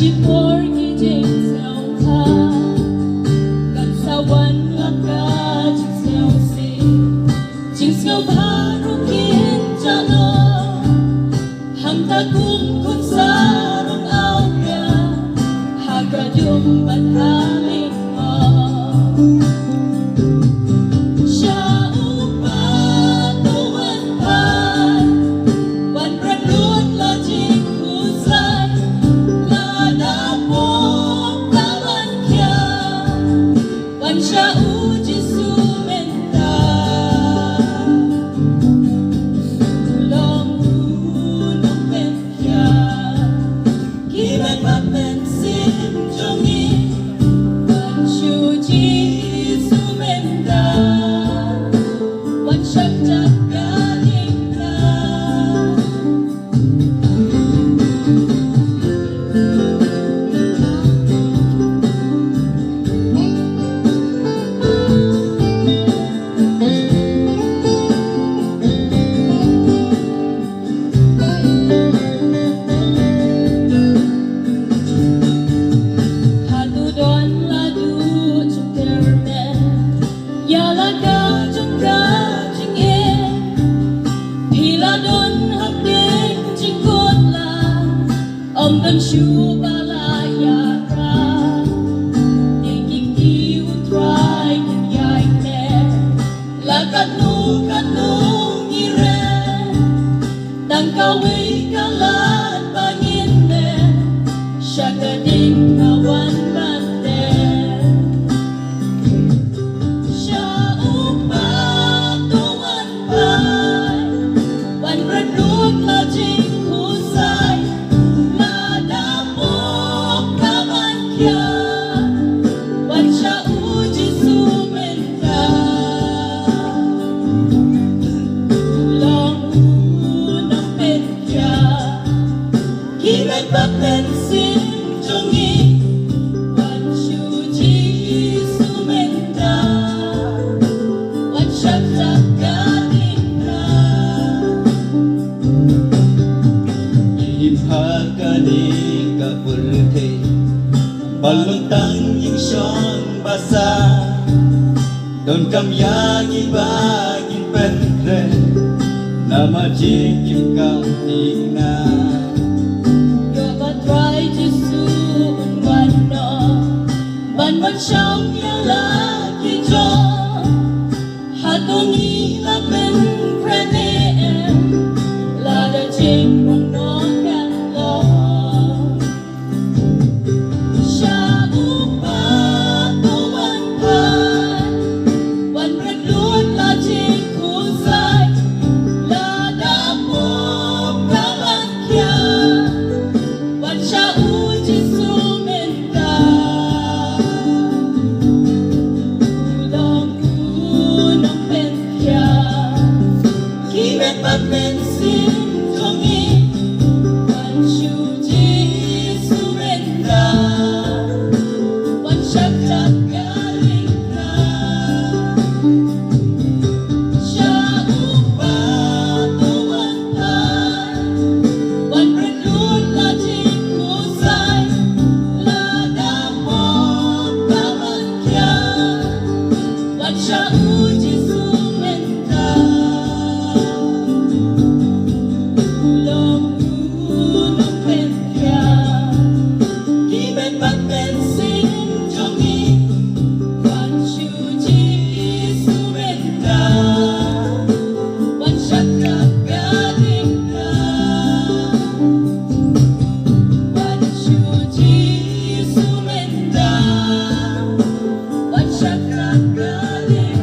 She porky jing sao tha kan sa wan la ka jing sao si jing sao ba ru kin cha lo ham ta kum kun sa rong ao ya ha ka jum ban ha mi ma sha u pa to wan pa wan ran lut la jing ku sai Sha uji sumenta long nong pen kya kiman mapen sim jongi wan shuji sumenta wan shak jak galinga Om dan shu balaya ra Dikik di utrai kin yai me Lakat nu ngire Dan kawi kalat bangin me Syakadik kawan bante Sya upa tuan pai Wan berduk lajing kusai Wan sha uji sumenta long nong pen kya kiman bapen sim jongi wan shuji sumenta wan shak jak galinga Ipakani kapulke balong tang yung siyang basa Don kamyang ibagin pentre Na majikim kang tingnan Yoga try to soon one no Ban siyang yalaki jo Hatong ilapen prenem Lada jing mong non kan lo Yeah. đêm